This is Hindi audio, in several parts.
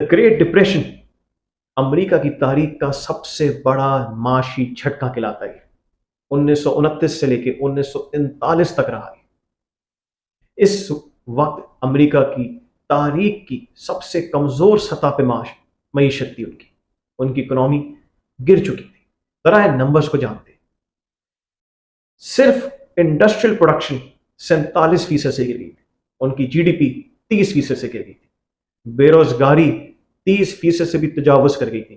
ग्रेट डिप्रेशन अमेरिका की तारीख का सबसे बड़ा माशी झटका कहलाता है। 1929 से लेकर 1939 तक रहा है। इस वक्त अमेरिका की तारीख की सबसे कमजोर सतह पे मईशत थी। उनकी उनकी इकोनॉमी गिर चुकी थी। जरा नंबर्स को जानते हैं। सिर्फ इंडस्ट्रियल प्रोडक्शन 47% से गिर गई थी। उनकी जीडीपी 30% से गिर गई थी। बेरोजगारी 30% से भी तजावुज कर गई थी।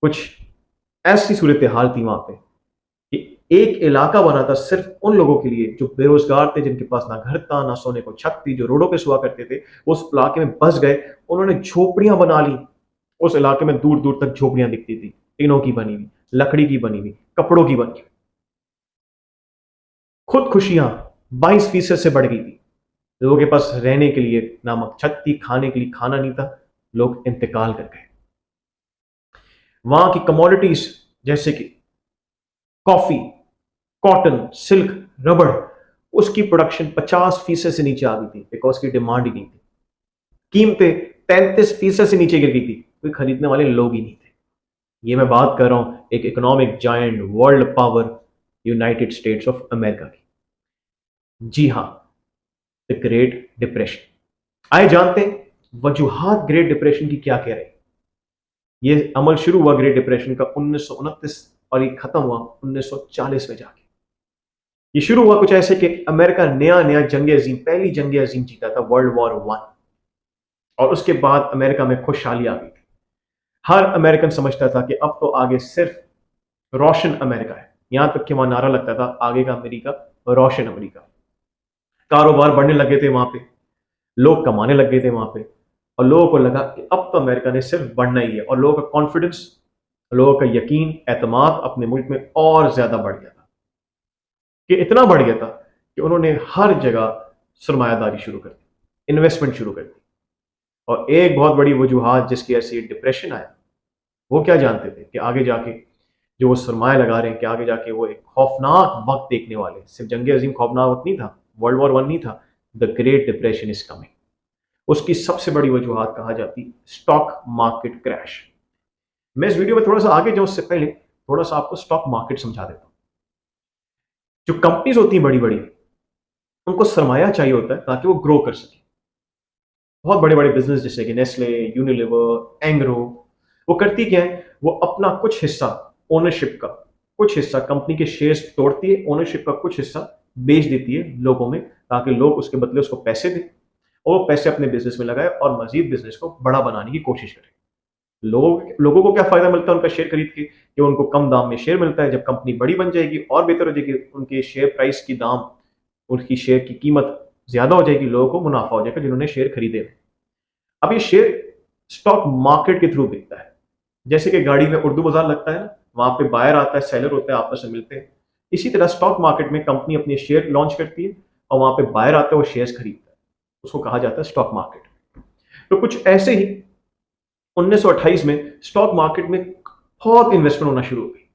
कुछ ऐसी सूरत हाल थी वहां पे कि एक इलाका बना था सिर्फ उन लोगों के लिए जो बेरोजगार थे, जिनके पास ना घर था ना सोने को छत थी, जो रोडों पे सोया करते थे। उस इलाके में बस गए, उन्होंने झोपड़ियां बना ली। उस इलाके में दूर दूर तक झोपड़ियां दिखती थी, टीनों की बनी हुई, लकड़ी की बनी हुई, कपड़ों की बनी हुई। खुदकुशियां 22% से बढ़ गई थी। लोगों के पास रहने के लिए नामक छत थी, खाने के लिए खाना नहीं था। लोग इंतकाल कर गए। वहां की कमोडिटीज जैसे कि कॉफी, कॉटन, सिल्क, रबड़, उसकी प्रोडक्शन 50% से नीचे आ गई थी, बिकॉज की डिमांड ही नहीं थी। कीमतें 33% से नीचे गिर गई थी, कोई खरीदने वाले लोग ही नहीं थे। ये मैं बात कर रहा हूं एक economic giant, world power, United states of America की। जी हां, द ग्रेट डिप्रेशन। आइए जानते हैं वजूहात ग्रेट डिप्रेशन की क्या कह रहे हैं। ये अमल शुरू हुआ ग्रेट डिप्रेशन का 1929 और ये खत्म हुआ 1940 में जाके। ये शुरू हुआ कुछ ऐसे कि अमेरिका नया नया जंग अजीम, पहली जंग अजीम जीता था, वर्ल्ड वॉर 1। और उसके बाद अमेरिका में खुशहाली आ गई थी। हर अमेरिकन समझता था कि अब तो आगे सिर्फ रोशन अमेरिका है। यहां तक कि वहां नारा लगता था आगे का अमेरिका रोशन अमेरिका। कारोबार बढ़ने लगे थे वहां पे, लोग कमाने लग गए थे वहां पे, और लोगों को लगा कि अब तो अमेरिका ने सिर्फ बढ़ना ही है। और लोगों का कॉन्फिडेंस, लोगों का यकीन, एतमाद अपने मुल्क में और ज्यादा बढ़ गया था। कि इतना बढ़ गया था कि उन्होंने हर जगह सरमायादारी शुरू कर दी, इन्वेस्टमेंट शुरू कर दी। और एक बहुत बड़ी वजूहत जिसकी वजह से डिप्रेशन आया, वो क्या जानते थे कि आगे जाके जो वो सरमाया लगा रहे हैं कि आगे जाके वो एक खौफनाक वक्त देखने वाले। सिर्फ जंग अजीम खौफनाक वक्त नहीं था, वर्ल्ड वॉर 1 नहीं था, the great depression is coming. उसकी सबसे बड़ी वजूहत कहा जाती स्टॉक मार्केट क्रैश। मैं इस वीडियो में थोड़ा सा आगे जाऊं उससे पहले थोड़ा सा आपको स्टॉक मार्केट समझा देता हूं। जो कंपनीज होती हैं बड़ी बड़ी, उनको सरमाया चाहिए होता है ताकि वो ग्रो कर सके। बहुत बड़े बड़े बिजनेस जैसे कि नेस्ले, यूनिलीवर, एंग्रो, वो करती क्या है, वो अपना कुछ हिस्सा ओनरशिप का, कुछ हिस्सा कंपनी के शेयर्स तोड़ती है, ओनरशिप का कुछ हिस्सा बेच देती है लोगों में, ताकि लोग उसके बदले उसको पैसे दें और वो पैसे अपने बिजनेस में लगाए और मजीद बिजनेस को बड़ा बनाने की कोशिश करें। लोगों को क्या फायदा मिलता है उनका शेयर खरीद के, कि उनको कम दाम में शेयर मिलता है। जब कंपनी बड़ी बन जाएगी और बेहतर हो जाएगी, उनके शेयर प्राइस की दाम, उनकी शेयर की कीमत ज्यादा हो जाएगी, लोगों को मुनाफा हो जाएगा जिन्होंने शेयर खरीदे। अब ये शेयर स्टॉक मार्केट के थ्रू बिकता है। जैसे कि गाड़ी में उर्दू बाजार लगता है ना, वहां पे बायर आता है, सेलर होता है, आपस में मिलते हैं। इसी तरह स्टॉक मार्केट में कंपनी अपने शेयर लॉन्च करती है और वहां पे बायर आता है, वो शेयर्स खरीदता है। उसको कहा जाता है स्टॉक मार्केट। तो कुछ ऐसे ही 1928 में स्टॉक मार्केट में बहुत इन्वेस्टमेंट होना शुरू हो गई।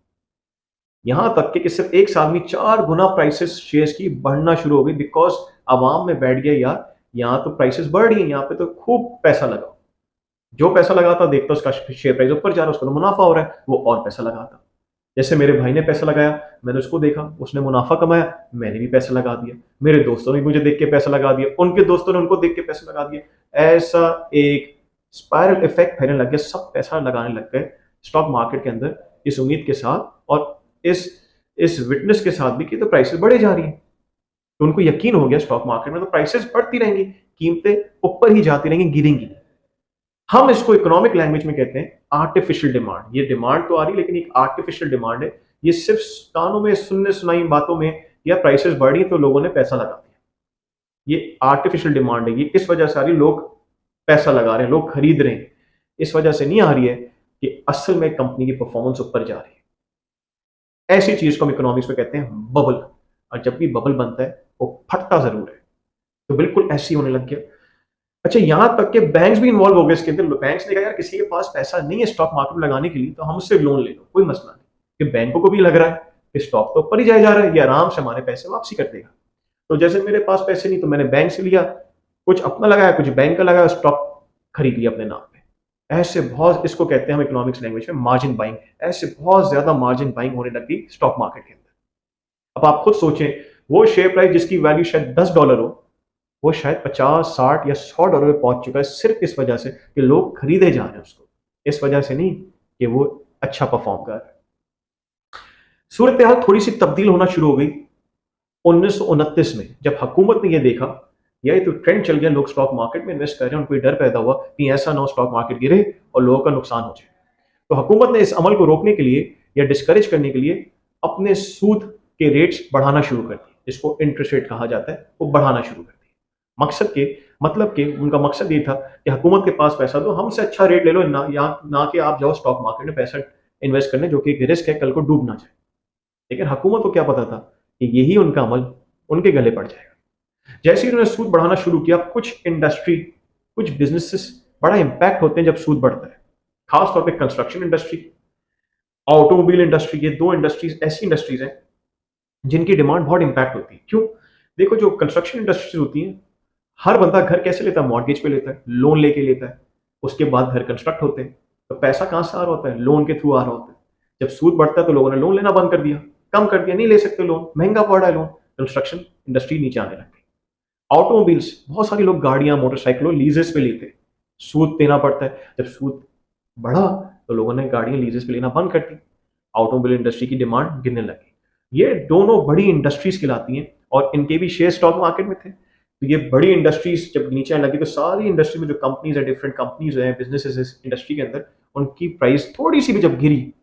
यहां तक कि सिर्फ एक साल में 4 गुना प्राइसेस शेयर्स की बढ़ना शुरू हो गई, बिकॉज आवाम में बैठ गया यार यहाँ तो प्राइसेस बढ़ रही है, यहाँ पे तो खूब पैसा लगाओ। जो पैसा लगाता देखता उसका शेयर प्राइस ऊपर जा रहा है, उसको तो मुनाफा हो रहा है, वो और पैसा लगाता। जैसे मेरे भाई ने पैसा लगाया, मैंने उसको देखा, उसने मुनाफा कमाया, मैंने भी पैसा लगा दिया। मेरे दोस्तों ने मुझे देख के पैसा लगा दिया, उनके दोस्तों ने उनको देख के पैसा लगा दिया। ऐसा एक स्पाइरल इफेक्ट फैलने लग गया, सब पैसा लगाने लग गए स्टॉक मार्केट के अंदर, इस उम्मीद के साथ और इस विटनेस के साथ भी कि तो प्राइसेस बढ़े जा रही है। तो उनको यकीन हो गया स्टॉक मार्केट में तो प्राइसेस बढ़ती रहेंगी, कीमतें ऊपर ही जाती रहेंगी, गिरेंगी। हम इसको इकोनॉमिक लैंग्वेज में कहते हैं आर्टिफिशियल डिमांड। ये डिमांड तो आ रही है लेकिन एक आर्टिफिशियल डिमांड है। ये सिर्फ कानों में सुनने सुनाई बातों में या प्राइसेस बढ़ी तो लोगों ने पैसा लगा दिया। ये आर्टिफिशियल डिमांड है, ये इस वजह से आ रही, लोग पैसा लगा रहे हैं, लोग खरीद रहे हैं। इस वजह से नहीं आ रही है कि असल में कंपनी की परफॉर्मेंस ऊपर जा रही है। ऐसी चीज को हम इकोनॉमिक्स में कहते हैं बबल। और जब भी बबल बनता है वो फटता जरूर है। तो बिल्कुल ऐसे ही होने लग गया। अच्छा, यहां तक कि बैंक्स भी इन्वॉल्व हो गए इसके अंदर। बैंक्स ने कहा यार किसी के पास पैसा नहीं है स्टॉक मार्केट में लगाने के लिए तो हम उससे लोन ले लो, कोई मसला नहीं। कि बैंकों को भी लग रहा है कि स्टॉक तो ऊपर ही जाया जा रहा है, ये आराम से हमारे पैसे वापसी कर देगा। तो जैसे मेरे पास पैसे नहीं तो मैंने बैंक से लिया, कुछ अपना लगाया, कुछ बैंक का लगाया, स्टॉक खरीद लिया अपने नाम पे। ऐसे बहुत, इसको कहते हैं हम इकोनॉमिक्स लैंग्वेज में मार्जिन बाइंग, ऐसे बहुत ज्यादा मार्जिन बाइंग होने लगी स्टॉक मार्केट के अंदर। अब आप खुद सोचें, वो शेयर प्राइस जिसकी वैल्यू शायद $10 हो, वो शायद 50, 60 या $100 पे पहुंच चुका है, सिर्फ इस वजह से कि लोग खरीदे जा रहे हैं उसको, इस वजह से नहीं कि वो अच्छा परफॉर्म कर रहा है। सूरत हाल थोड़ी सी तब्दील होना शुरू हो गई 1929 में, जब हुकूमत ने यह देखा यही तो ट्रेंड चल गया, लोग स्टॉक मार्केट में इन्वेस्ट कर रहे हैं, उनको डर पैदा हुआ कि ऐसा ना हो स्टॉक मार्केट गिरे और लोगों का नुकसान हो जाए। तो हुकूमत ने इस अमल को रोकने के लिए या डिस्करेज करने के लिए अपने सूद के रेट्स बढ़ाना शुरू कर दिए, जिसको इंटरेस्ट रेट कहा जाता है, वो बढ़ाना शुरू कर दिए। उनका मकसद ये था कि हुकूमत के पास पैसा दो, हमसे अच्छा रेट ले लो, ना कि आप जाओ स्टॉक मार्केट में पैसा इन्वेस्ट करने, जो कि एक रिस्क है, कल को डूब ना जाए। लेकिन हुकूमत को क्या पता था कि यही उनका अमल उनके गले पड़ जाएगा। जैसे ही उन्होंने सूद बढ़ाना शुरू किया, कुछ बिजनेसेस बड़ा इंपैक्ट होते हैं जब सूद बढ़ता है, खासतौर पे कंस्ट्रक्शन इंडस्ट्री, ऑटोमोबाइल इंडस्ट्री, ये दो इंडस्ट्रीज ऐसी इंडस्ट्रीज हैं जिनकी डिमांड बहुत इंपैक्ट होती है। क्यों? देखो, जो कंस्ट्रक्शन इंडस्ट्रीज होती हैं, हर बंदा घर कैसे लेता है? मॉर्गेज पे लेता है, लोन लेके लेता है, उसके बाद घर कंस्ट्रक्ट होते हैं, तो पैसा कहां से आ रहा होता है? लोन के थ्रू आ रहा होता है। जब सूद बढ़ता है तो लोगों ने लोन लेना बंद कर दिया, कम कर दिया, नहीं ले सकते लोन, महंगा पड़ रहा है लोन, कंस्ट्रक्शन इंडस्ट्री नीचे आने लगती। ऑटोमोबाइल्स, बहुत सारे लोग गाड़ियां मोटरसाइकिलों लीजेस पे लेते हैं, सूद देना पड़ता है, जब सूद बढ़ा तो लोगों ने गाड़ियां लीजेस पे लेना बंद कर दी, ऑटोमोबाइल इंडस्ट्री की डिमांड गिरने लगी। ये दोनों बड़ी इंडस्ट्रीज कहलाती हैं और इनके भी शेयर स्टॉक मार्केट में थे। तो ये बड़ी इंडस्ट्रीज जब नीचे आने लगी तो सारी इंडस्ट्री में जो कंपनीज है, डिफरेंट कंपनीज हैं, बिजनेसेस इस इंडस्ट्री के अंदर, उनकी प्राइस थोड़ी सी भी जब गिरी,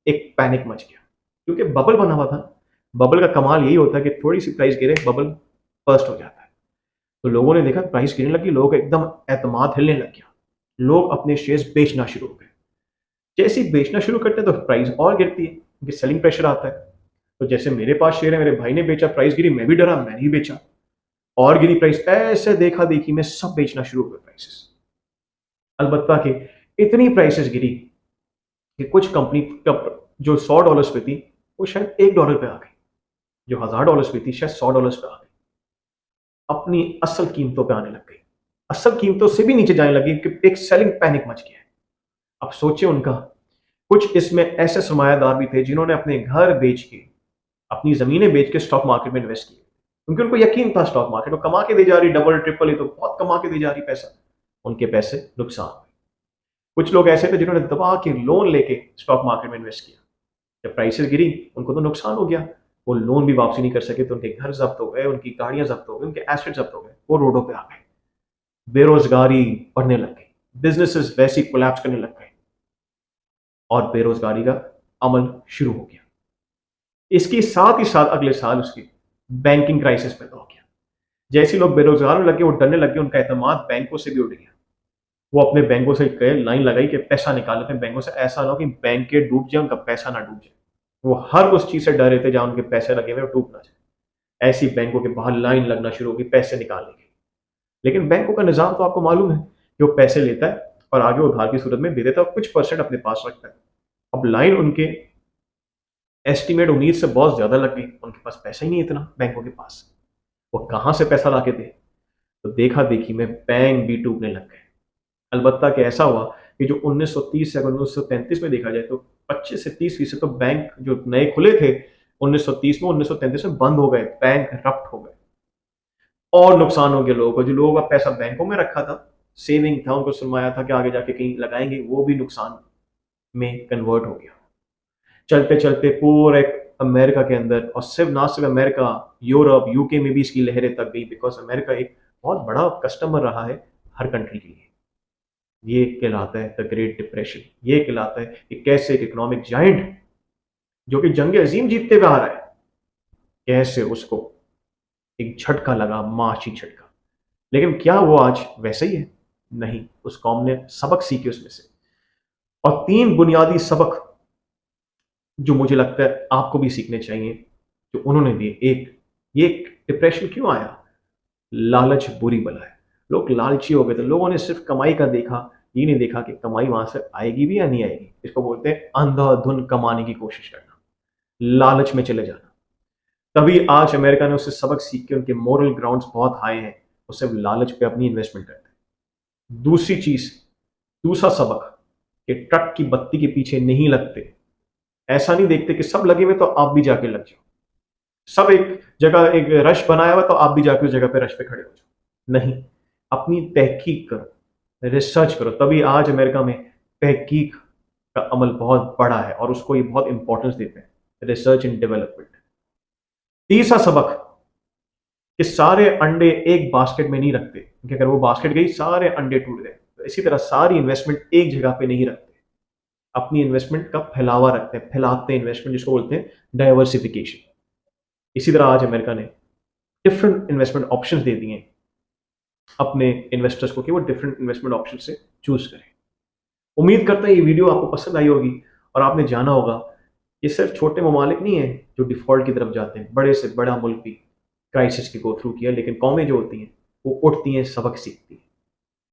एक पैनिक मच गया, क्योंकि बबल बना हुआ था। बबल का कमाल यही होता है कि थोड़ी सी प्राइस गिरे, बबल बर्स्ट हो जाता है। तो लोगों ने देखा प्राइस गिरने लगी, लोगों का एकदम एतमाद हिलने लग गया, लोग अपने शेयर्स बेचना शुरू हो गए। जैसे ही बेचना शुरू करते हैं तो प्राइस और गिरती है, क्योंकि सेलिंग प्रेशर आता है। तो जैसे मेरे पास शेयर है, मेरे भाई ने बेचा, प्राइस गिरी, मैं भी डरा, मैंने ही बेचा, और गिरी प्राइस, ऐसे देखा देखी में सब बेचना शुरू हो गए प्राइसेस। अलबत्ता कि इतनी प्राइसेस गिरी कि कुछ कंपनी जो $100 पे थी वो शायद $1 पे आ गई, जो $1000 पे थी शायद $100 पे आ गई, अपनी असल कीमतों पे आने लग गई, असल कीमतों से भी नीचे जाने लगी कि एक सेलिंग पैनिक मच गया है। अब सोचिए, उनका कुछ इसमें ऐसे सरमायादार भी थे जिन्होंने अपने घर बेच के, अपनी जमीनें बेच के स्टॉक मार्केट में इन्वेस्ट किए, क्योंकि उनको यकीन था स्टॉक मार्केट वो कमा के दे जा रही, डबल ट्रिपल, ये तो बहुत कमा के दे जा रही पैसा। उनके पैसे नुकसान हुए। कुछ लोग ऐसे थे जिन्होंने दबा के लोन लेके स्टॉक मार्केट में इन्वेस्ट किया, जब प्राइसेस गिरी उनको तो नुकसान हो गया, वो लोन भी वापसी नहीं कर सके, तो उनके घर जब्त हो गए, उनकी गाड़ियां जब्त हो गई, उनके एसेट जब्त हो गए, वो रोडों पे आ गए, बेरोजगारी बढ़ने लग गई, बिजनेसेस वैसे ही कोलैप्स करने लग गए, और बेरोजगारी का अमल शुरू हो गया। इसके साथ ही साथ अगले साल उसकी बैंकिंग क्राइसिस पैदा हो गया। जैसे लोग बेरोजगार होने लगे, वो डरने लगे, उनका एतमाद बैंकों से भी उड़ गया। वो अपने बैंकों से गए, लाइन लगाई कि पैसा निकाल लेते हैं बैंकों से, ऐसा ना हो कि बैंक के डूब जाए, उनका पैसा ना डूब जाए। वो हर उस चीज से डर रहे थे जहां उनके पैसे लगे हुए डूब ना जाए। ऐसी बैंकों के बाहर लाइन लगना शुरू होगी पैसे निकालने की। लेकिन बैंकों का निजाम तो आपको मालूम है कि वो पैसे लेता है और आगे उधार की सूरत में दे देता है, कुछ परसेंट अपने पास रखता है। अब लाइन उनके एस्टिमेट उम्मीद से बहुत ज्यादा लग गई, उनके पास पैसा ही नहीं इतना बैंकों के पास, वो कहां से पैसा लाके दे। तो देखा देखी में बैंक भी डूबने लग गए। अलबत्ता कि ऐसा हुआ कि जो 1930 से अगर 1933 में देखा जाए तो 25 से 30% तो बैंक जो नए खुले थे 1930 में, 1933 में बंद हो गए, बैंक रप्ट हो गए, और नुकसान हो गया लोगों को। जो लोगों का पैसा बैंकों में रखा था, सेविंग था, उनको सरमाया था कि आगे जाके कहीं लगाएंगे, वो भी नुकसान में कन्वर्ट हो गया। चलते चलते पूरे अमेरिका के अंदर, और ना सिर्फ अमेरिका, यूरोप, यूके में भी इसकी लहरें तक गई, बिकॉज अमेरिका एक बहुत बड़ा कस्टमर रहा है हर कंट्री के लिए। ये कहलाता है द ग्रेट डिप्रेशन। ये कहलाता है कि कैसे एक इकोनॉमिक जायंट जो कि जंग अजीम जीतते हुए आ रहा है, कैसे उसको एक झटका लगा, माशी झटका। लेकिन क्या वो आज वैसे ही है? नहीं, उस कौम ने सबक सीखे उसमें से, और 3 बुनियादी सबक जो मुझे लगता है आपको भी सीखने चाहिए जो उन्होंने दिए। एक, ये डिप्रेशन क्यों आया? लालच बुरी बला है। लोग लालची हो गए थे, लोगों ने सिर्फ कमाई का देखा, ये नहीं देखा कि कमाई वहां से आएगी भी या नहीं आएगी। इसको बोलते हैं अंधाधुन कमाने की कोशिश करना, लालच में चले जाना। तभी आज अमेरिका ने उससे सबक सीख के, उनके मोरल ग्राउंड्स बहुत हाई हैं, वो सिर्फ लालच पे अपनी इन्वेस्टमेंट करते हैं। दूसरी चीज, दूसरा सबक कि ट्रक की बत्ती के पीछे नहीं लगते। ऐसा नहीं देखते कि सब लगे हुए तो आप भी जाके लग जाओ, सब एक जगह एक रश बनाया हुआ तो आप भी जाके उस जगह पे रश पे खड़े हो जाओ। नहीं, अपनी तहकीक करो, रिसर्च करो। तभी आज अमेरिका में तहकीक का अमल बहुत बड़ा है और उसको ये बहुत इंपॉर्टेंस देते हैं, रिसर्च एंड डेवलपमेंट। तीसरा सबक कि सारे अंडे एक बास्केट में नहीं रखते, क्योंकि अगर वो बास्केट गई सारे अंडे टूट गए। तो इसी तरह सारी इन्वेस्टमेंट एक जगह पे नहीं रखते, अपनी इन्वेस्टमेंट का फैलावा रखते हैं, फैलाते हैं इन्वेस्टमेंट, जिसको बोलते हैं डाइवर्सिफिकेशन। इसी तरह आज अमेरिका ने डिफरेंट इन्वेस्टमेंट ऑप्शंस दे दिए हैं अपने इन्वेस्टर्स को कि वो डिफरेंट इन्वेस्टमेंट ऑप्शन से चूज करें। उम्मीद करता है ये वीडियो आपको पसंद आई होगी और आपने जाना होगा ये सिर्फ छोटे ममालिक नहीं है जो डिफॉल्ट की तरफ जाते हैं, बड़े से बड़ा मुल्क भी क्राइसिस की गो थ्रू किया, लेकिन कौमें जो होती हैं वो उठती हैं, सबक सीखती हैं।